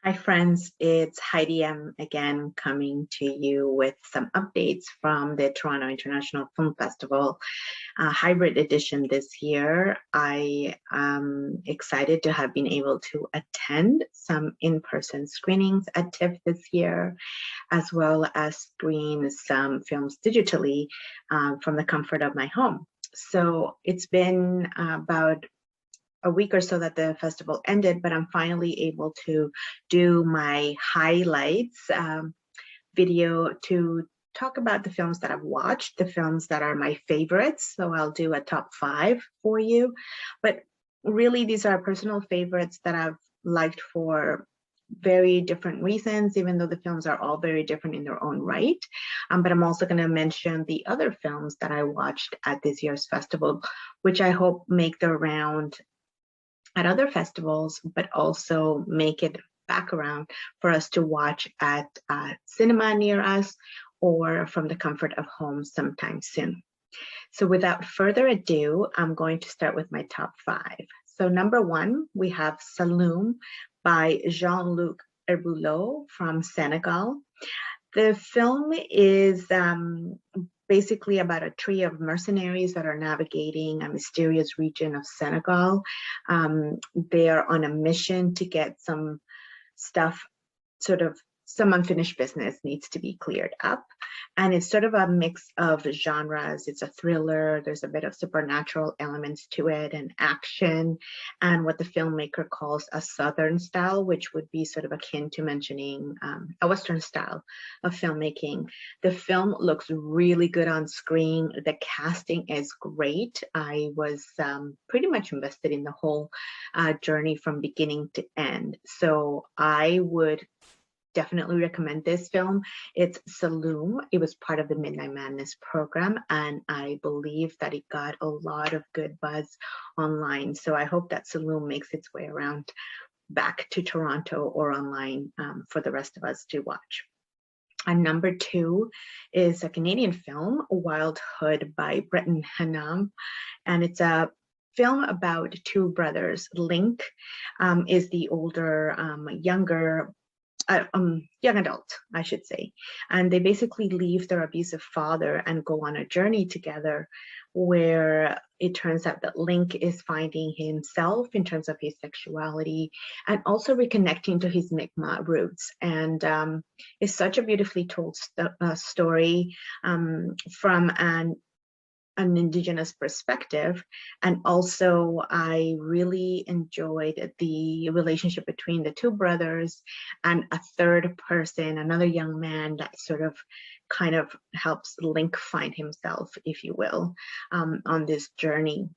Hi friends, it's Heidi M again coming to you with some updates from the Toronto International Film Festival hybrid edition this year. I am excited to have been able to attend some in-person screenings at TIFF this year, as well as screen some films digitally from the comfort of my home. So it's been about a week or so that the festival ended, but I'm finally able to do my highlights video to talk about the films that I've watched, the films that are my favorites. So I'll do a top 5 for you. But really, these are personal favorites that I've liked for very different reasons, even though the films are all very different in their own right. But I'm also going to mention the other films that I watched at this year's festival, which I hope make their round at other festivals, but also make it back around for us to watch at cinema near us or from the comfort of home sometime soon. So without further ado, I'm going to start with my top 5. So number 1, we have Saloum by Jean-Luc Herbulot from Senegal. The film is basically about a trio of mercenaries that are navigating a mysterious region of Senegal. They are on a mission to get some stuff, some unfinished business needs to be cleared up. And it's sort of a mix of genres. It's a thriller, there's a bit of supernatural elements to it, and action, and what the filmmaker calls a Southern style, which would be sort of akin to mentioning a Western style of filmmaking. The film looks really good on screen. The casting is great. I was pretty much invested in the whole journey from beginning to end. So I would definitely recommend this film. It's Saloum. It was part of the Midnight Madness program, and I believe that it got a lot of good buzz online. So I hope that Saloum makes its way around back to Toronto or online for the rest of us to watch. And number 2 is a Canadian film, Wildhood by Breton Hanam, and it's a film about 2 brothers. Link is the older, young adult, I should say. And they basically leave their abusive father and go on a journey together where it turns out that Link is finding himself in terms of his sexuality and also reconnecting to his Mi'kmaq roots. And it's such a beautifully told story from an Indigenous perspective. And also I really enjoyed the relationship between the 2 brothers and a third person, another young man that kind of helps Link find himself, if you will, on this journey.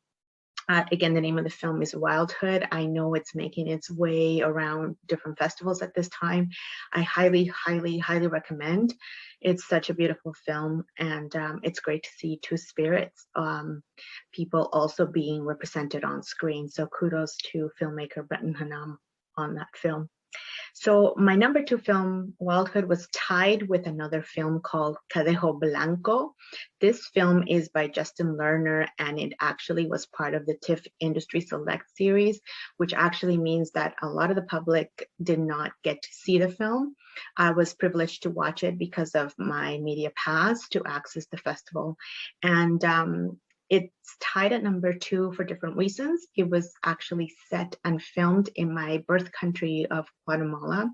Again, the name of the film is Wildhood. I know it's making its way around different festivals at this time. I highly, highly, highly recommend. It's such a beautiful film, and it's great to see 2 spirits people also being represented on screen. So kudos to filmmaker Breton Hanam on that film. So my number 2 film, Wildhood, was tied with another film called Cadejo Blanco. This film is by Justin Lerner, and it actually was part of the TIFF Industry Select series, which actually means that a lot of the public did not get to see the film. I was privileged to watch it because of my media pass to access the festival. And it's tied at number 2 for different reasons. It was actually set and filmed in my birth country of Guatemala.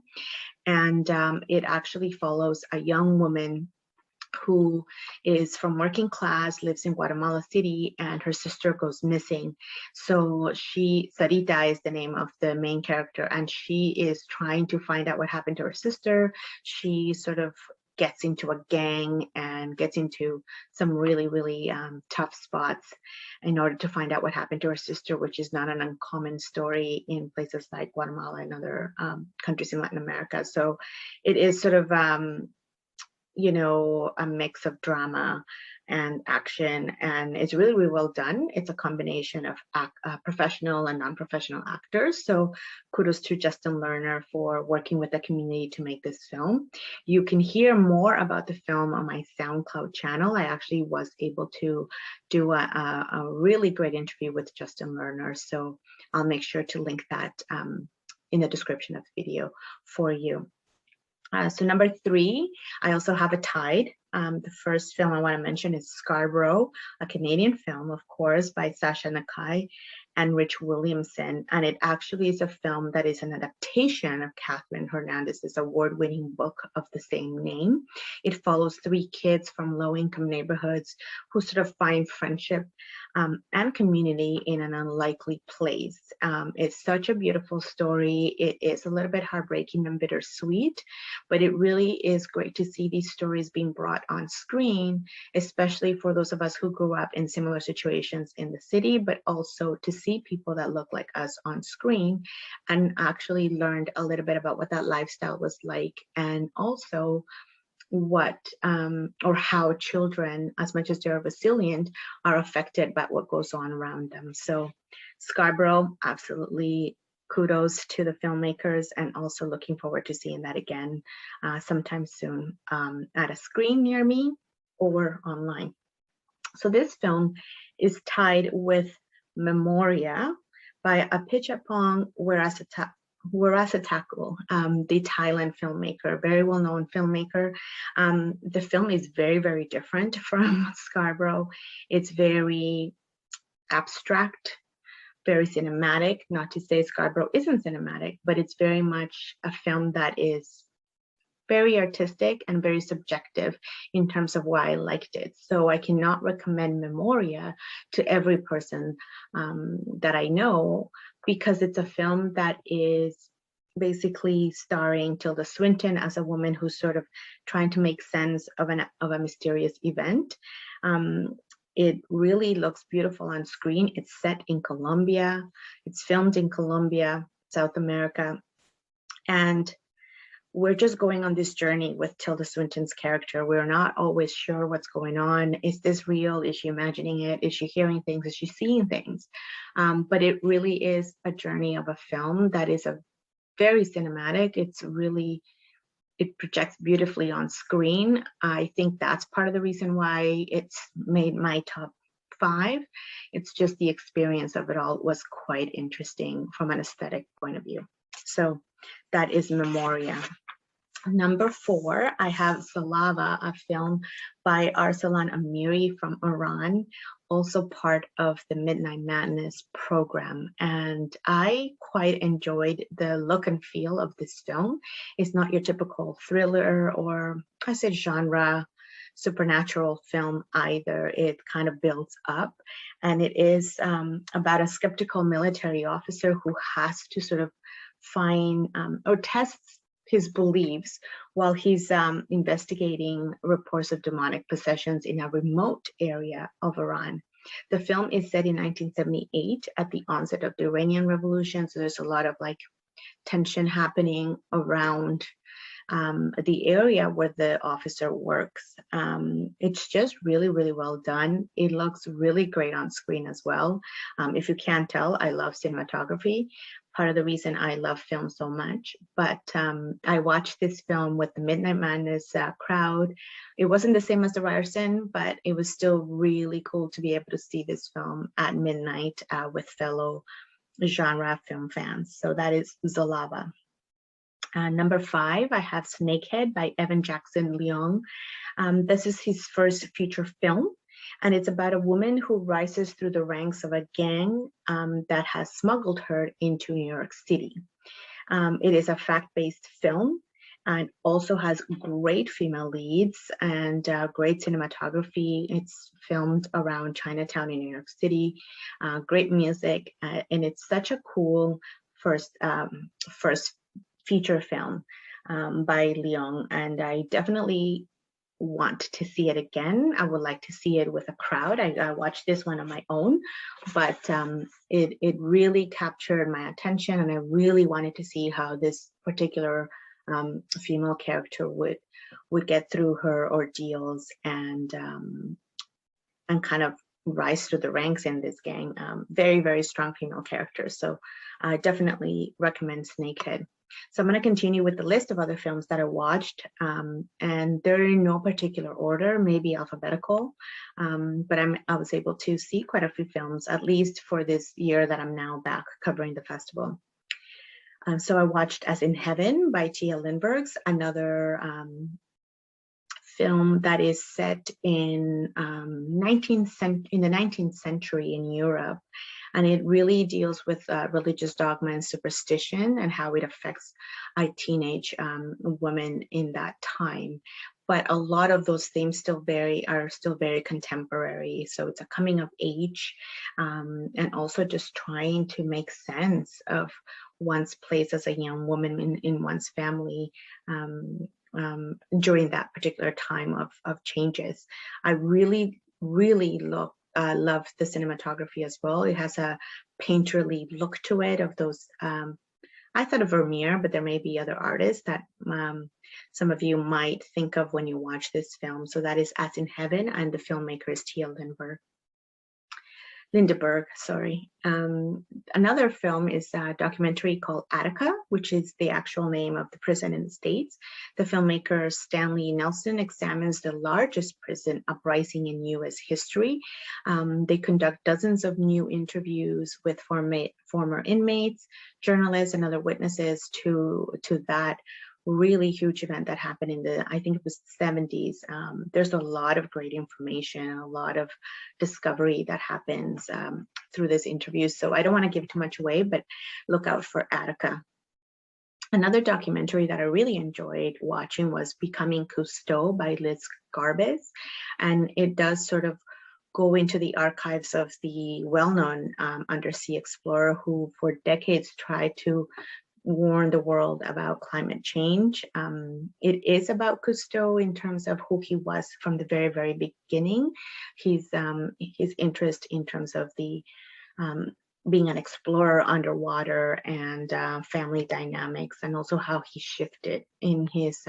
And it actually follows a young woman who is from working class, lives in Guatemala City, and her sister goes missing. So Sarita is the name of the main character, and she is trying to find out what happened to her sister. She sort of gets into a gang and gets into some really, really tough spots in order to find out what happened to her sister, which is not an uncommon story in places like Guatemala and other countries in Latin America. So it is sort of a mix of drama and action, and it's really, really well done. It's a combination of professional and non-professional actors. So kudos to Justin Lerner for working with the community to make this film. You can hear more about the film on my SoundCloud channel. I actually was able to do a really great interview with Justin Lerner, so I'll make sure to link that in the description of the video for you. So number 3, I also have a Tide. The first film I want to mention is Scarborough, a Canadian film, of course, by Sasha Nakai and Rich Williamson. And it actually is a film that is an adaptation of Catherine Hernandez's award-winning book of the same name. It follows 3 kids from low-income neighborhoods who sort of find friendship and community in an unlikely place. It's such a beautiful story. It is a little bit heartbreaking and bittersweet, but it really is great to see these stories being brought on screen, especially for those of us who grew up in similar situations in the city, but also to see people that look like us on screen and actually learned a little bit about what that lifestyle was like, and also what or how children, as much as they're resilient, are affected by what goes on around them. So Scarborough, absolutely kudos to the filmmakers, and also looking forward to seeing that again sometime soon at a screen near me or online. So this film is tied with Memoria by Apichatpong Weerasethakul, the Thailand filmmaker, very well-known filmmaker. The film is very, very different from Scarborough. It's very abstract, very cinematic. Not to say Scarborough isn't cinematic, but it's very much a film that is very artistic and very subjective in terms of why I liked it. So I cannot recommend Memoria to every person that I know, because it's a film that is basically starring Tilda Swinton as a woman who's sort of trying to make sense of a mysterious event. It really looks beautiful on screen. It's set in Colombia. It's filmed in Colombia, South America. And we're just going on this journey with Tilda Swinton's character. We're not always sure what's going on. Is this real? Is she imagining it? Is she hearing things? Is she seeing things? But it really is a journey of a film that is a very cinematic. It projects beautifully on screen. I think that's part of the reason why it's made my top 5. It's just the experience of it all was quite interesting from an aesthetic point of view. So that is Memoria. Number 4, I have Salava, a film by Arsalan Amiri from Iran, also part of the Midnight Madness program. And I quite enjoyed the look and feel of this film. It's not your typical thriller or, I said, genre supernatural film either. It kind of builds up, and it is about a skeptical military officer who has to sort of find or tests his beliefs while he's investigating reports of demonic possessions in a remote area of Iran. The film is set in 1978 at the onset of the Iranian Revolution, so there's a lot of like tension happening around the area where the officer works. It's just really, really well done. It looks really great on screen as well. If you can't tell, I love cinematography. Part of the reason I love film so much. But I watched this film with the Midnight Madness crowd. It wasn't the same as the Ryerson, but it was still really cool to be able to see this film at midnight with fellow genre film fans. So that is Zalava. Number 5, I have Snakehead by Evan Jackson Leong. This is his first feature film, and it's about a woman who rises through the ranks of a gang that has smuggled her into New York City. It is a fact-based film and also has great female leads and great cinematography. It's filmed around Chinatown in New York City, great music, and it's such a cool first feature film by Leong, and I definitely want to see it again. I would like to see it with a crowd. I watched this one on my own, but it really captured my attention, and I really wanted to see how this particular female character would get through her ordeals and kind of rise through the ranks in this gang. Very, very strong female characters. So I definitely recommend Snakehead. So I'm going to continue with the list of other films that I watched, and they're in no particular order, maybe alphabetical, but I was able to see quite a few films, at least for this year that I'm now back covering the festival. So I watched As in Heaven by Tia Lindbergh's, another film that is set in the 19th century in Europe. And it really deals with religious dogma and superstition and how it affects teenage women in that time. But a lot of those themes are still very contemporary. So it's a coming of age, and also just trying to make sense of one's place as a young woman in one's family during that particular time of changes. I really love the cinematography as well. It has a painterly look to it of those. I thought of Vermeer, but there may be other artists that some of you might think of when you watch this film. So that is As in Heaven, and the filmmaker is Tia Lindeberg, sorry. Another film is a documentary called Attica, which is the actual name of the prison in the States. The filmmaker Stanley Nelson examines the largest prison uprising in US history. They conduct dozens of new interviews with former inmates, journalists, and other witnesses to that really huge event that happened in I think it was the 70s. There's a lot of great information, a lot of discovery that happens through this interview. So I don't want to give too much away, but look out for Attica. Another documentary that I really enjoyed watching was Becoming Cousteau by Liz Garbus. And it does sort of go into the archives of the well-known undersea explorer who for decades tried to warn the world about climate change. It is about Cousteau in terms of who he was from the very, very beginning. His interest in terms of the being an explorer underwater and family dynamics, and also how he shifted in his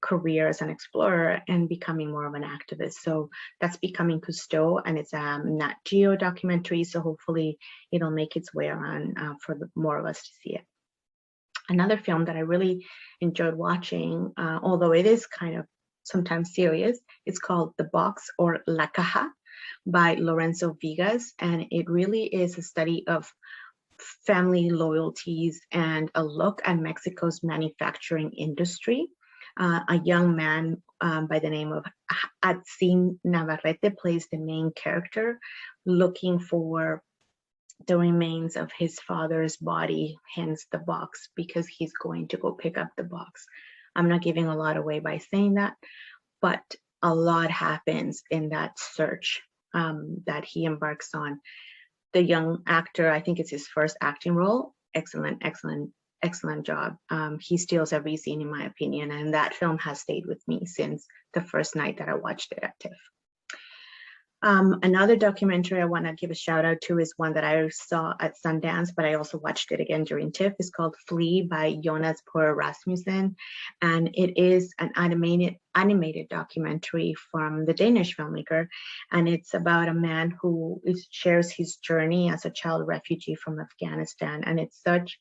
career as an explorer and becoming more of an activist. So that's Becoming Cousteau, and it's a Nat Geo documentary. So hopefully it'll make its way around for more of us to see it. Another film that I really enjoyed watching, although it is kind of sometimes serious, it's called The Box, or La Caja, by Lorenzo Vigas. And it really is a study of family loyalties and a look at Mexico's manufacturing industry. A young man by the name of Atsin Navarrete plays the main character, looking for the remains of his father's body, hence the box, because he's going to go pick up the box. I'm not giving a lot away by saying that, but a lot happens in that search that he embarks on. The young actor, I think it's his first acting role, excellent job. He steals every scene, in my opinion, and that film has stayed with me since the first night that I watched it at TIFF. Another documentary I want to give a shout out to is one that I saw at Sundance, but I also watched it again during TIFF. It's called Flee by Jonas Poe Rasmussen, and it is an animated documentary from the Danish filmmaker, and it's about a man who shares his journey as a child refugee from Afghanistan, and it's such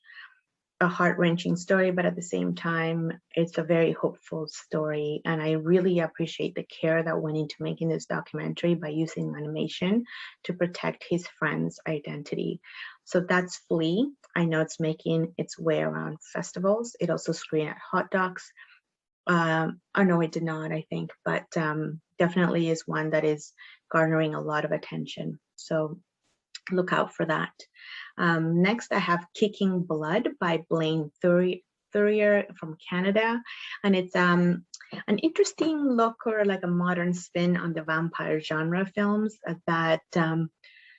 a heart-wrenching story, but at the same time, it's a very hopeful story. And I really appreciate the care that went into making this documentary by using animation to protect his friend's identity. So that's Flee. I know it's making its way around festivals. It also screened at Hot Docs. Oh no, it did not, I think, but definitely is one that is garnering a lot of attention. So look out for that. Next, I have Kicking Blood by Blaine Thurier from Canada. And it's an interesting look, or like a modern spin on the vampire genre films that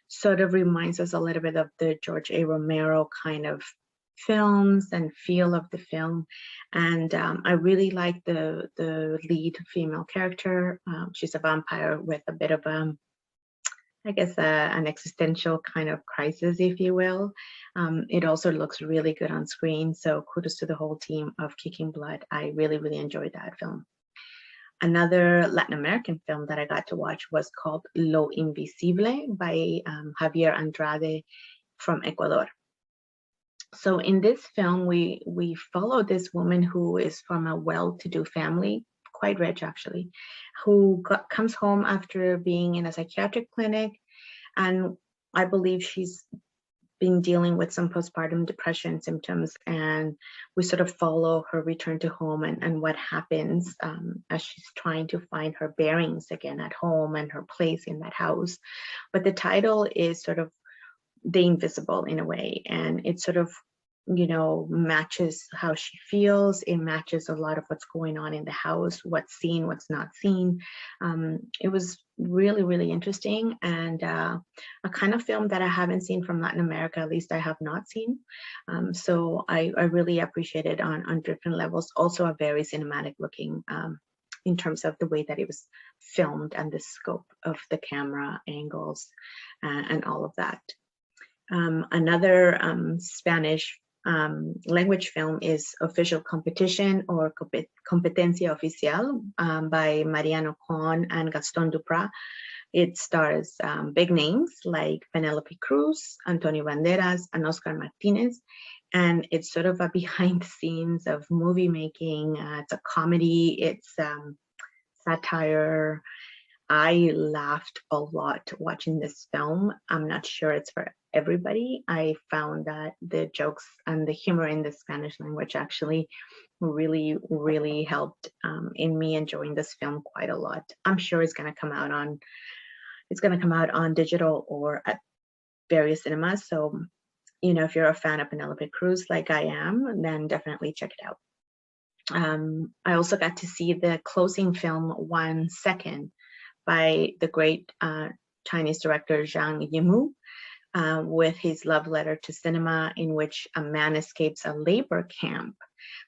sort of reminds us a little bit of the George A. Romero kind of films and feel of the film. And I really like the lead female character. She's a vampire with a bit of I guess an existential kind of crisis, if you will. It also looks really good on screen. So kudos to the whole team of Kicking Blood. I really, really enjoyed that film. Another Latin American film that I got to watch was called Lo Invisible by Javier Andrade from Ecuador. So in this film, we follow this woman who is from a well-to-do family, quite rich actually, who comes home after being in a psychiatric clinic, and I believe she's been dealing with some postpartum depression symptoms, and we sort of follow her return to home and what happens as she's trying to find her bearings again at home and her place in that house. But the title is sort of The Invisible in a way, and it sort of, you know, matches how she feels. It matches a lot of what's going on in the house, what's seen, what's not seen. It was really, really interesting, and a kind of film that I haven't seen from Latin America, at least I have not seen. So I really appreciate it on different levels. Also a very cinematic looking in terms of the way that it was filmed and the scope of the camera angles and all of that. Another Spanish language film is Official Competition, or Competencia Oficial, by Mariano Con and Gaston Duprat. It stars big names like Penelope Cruz, Antonio Banderas, and Oscar Martinez. And it's sort of a behind the scenes of movie making. It's a comedy, it's satire. I laughed a lot watching this film. I'm not sure it's for everybody. I found that the jokes and the humor in the Spanish language actually really, really helped in me enjoying this film quite a lot. I'm sure it's going to come out on digital or at various cinemas. So, you know, if you're a fan of Penelope Cruz like I am, then definitely check it out. I also got to see the closing film 1 Second by the great Chinese director Zhang Yimou, with his love letter to cinema, in which a man escapes a labor camp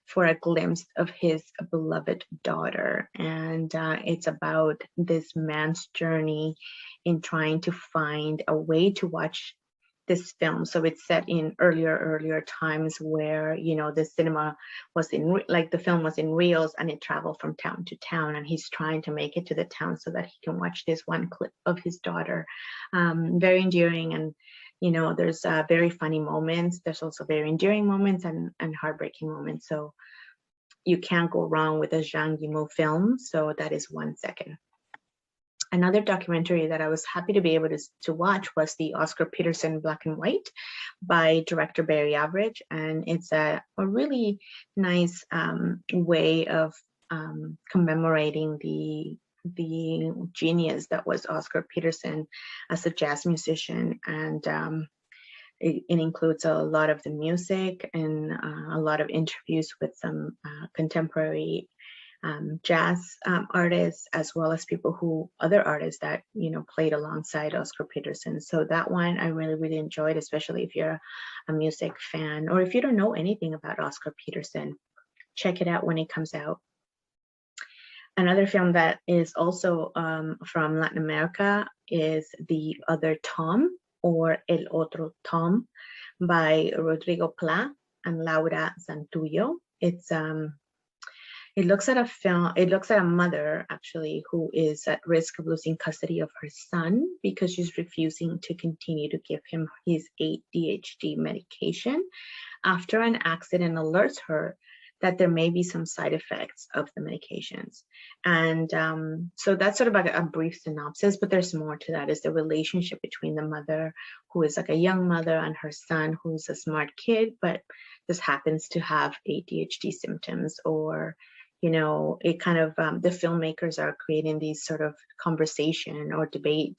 for a glimpse of his beloved daughter. And it's about this man's journey in trying to find a way to watch this film. So it's set in earlier times where, you know, the cinema was in, like the film was in reels, and it traveled from town to town, and he's trying to make it to the town so that he can watch this one clip of his daughter. Very endearing, and you know, there's very funny moments. There's also very endearing moments and heartbreaking moments. So you can't go wrong with a Zhang Yimou film. So that is 1 Second. Another documentary that I was happy to be able to watch was the Oscar Peterson Black and White by director Barry Average. And it's a really nice way of commemorating the genius that was Oscar Peterson as a jazz musician. And it includes a lot of the music and a lot of interviews with some contemporary jazz artists, as well as other artists that, you know, played alongside Oscar Peterson. So that one I really, really enjoyed, especially if you're a music fan, or if you don't know anything about Oscar Peterson, check it out when it comes out. Another film that is also from Latin America is The Other Tom, or El Otro Tom, by Rodrigo Pla and Laura Zantullo. It looks at a mother actually who is at risk of losing custody of her son because she's refusing to continue to give him his ADHD medication after an accident alerts her that there may be some side effects of the medications. And so that's sort of like a brief synopsis, but there's more to that. Is the relationship between the mother, who is like a young mother, and her son, who's a smart kid, but just happens to have ADHD symptoms. Or, you know, it kind of, the filmmakers are creating these sort of conversation or debate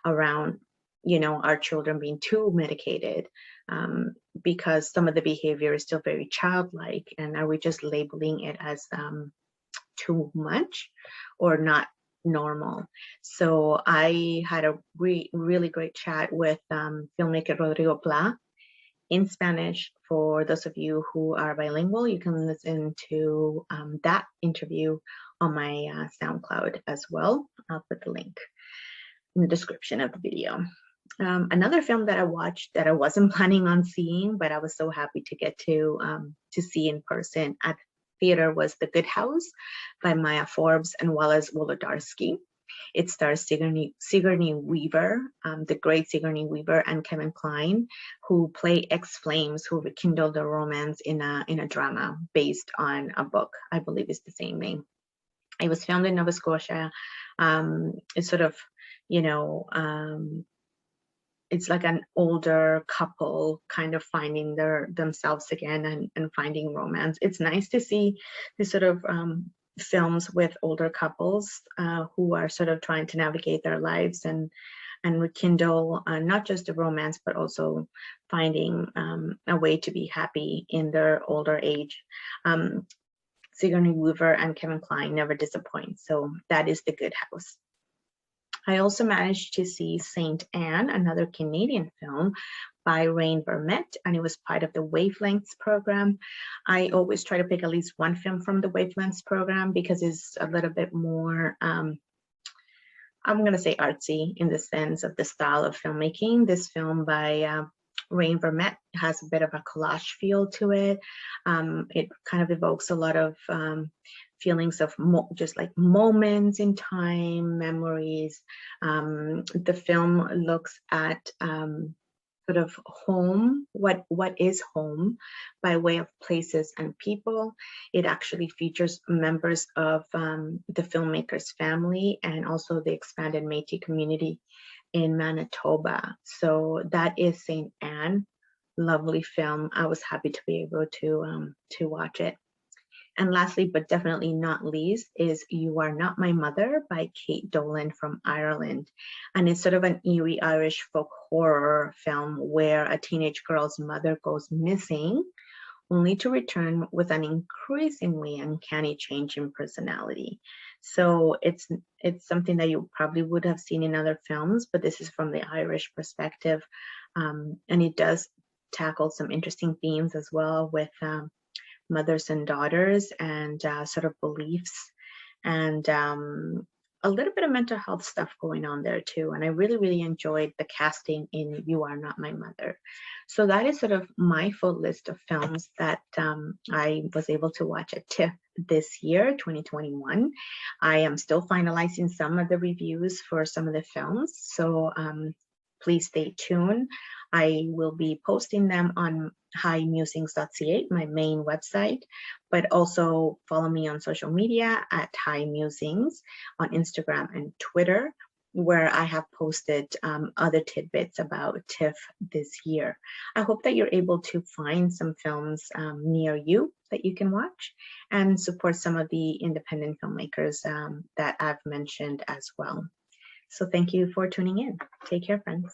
around, you know, our children being too medicated, because some of the behavior is still very childlike, and are we just labeling it as too much or not normal? So I had a really great chat with filmmaker Rodrigo Pla in Spanish. For those of you who are bilingual, you can listen to that interview on my SoundCloud as well. I'll put the link in the description of the video. Another film that I watched that I wasn't planning on seeing, but I was so happy to get to see in person at theater, was The Good House by Maya Forbes and Wallace Wolodarski. It stars Sigourney Weaver, the great Sigourney Weaver, and Kevin Kline, who play ex-flames who rekindle their romance in a drama based on a book. I believe it's the same name. It was filmed in Nova Scotia. It's sort of, you know, it's like an older couple kind of finding themselves again and finding romance. It's nice to see this sort of films with older couples who are sort of trying to navigate their lives and rekindle not just the romance, but also finding a way to be happy in their older age. Sigourney Weaver and Kevin Kline never disappoint, so that is The Good House. I also managed to see Saint Anne, another Canadian film by Rain Vermette, and it was part of the Wavelengths program. I always try to pick at least one film from the Wavelengths program because it's a little bit more, I'm going to say artsy in the sense of the style of filmmaking. This film by Rain Vermette has a bit of a collage feel to it. It kind of evokes a lot of feelings of just like moments in time, memories. The film looks at sort of home, what is home by way of places and people. It actually features members of the filmmakers family and also the expanded Métis community in Manitoba. So that is Saint Anne, lovely film. I was happy to be able to watch it. And lastly, but definitely not least, is You Are Not My Mother by Kate Dolan from Ireland. And it's sort of an eerie Irish folk horror film where a teenage girl's mother goes missing, only to return with an increasingly uncanny change in personality. So it's something that you probably would have seen in other films, but this is from the Irish perspective. And it does tackle some interesting themes as well with mothers and daughters and sort of beliefs and a little bit of mental health stuff going on there too. And I really, really enjoyed the casting in You Are Not My Mother. So that is sort of my full list of films that I was able to watch at TIFF this year, 2021. I am still finalizing some of the reviews for some of the films. So please stay tuned. I will be posting them on hyemusings.ca, my main website, but also follow me on social media at hyemusings on Instagram and Twitter, where I have posted other tidbits about TIFF this year. I hope that you're able to find some films near you that you can watch and support some of the independent filmmakers that I've mentioned as well. So thank you for tuning in. Take care, friends.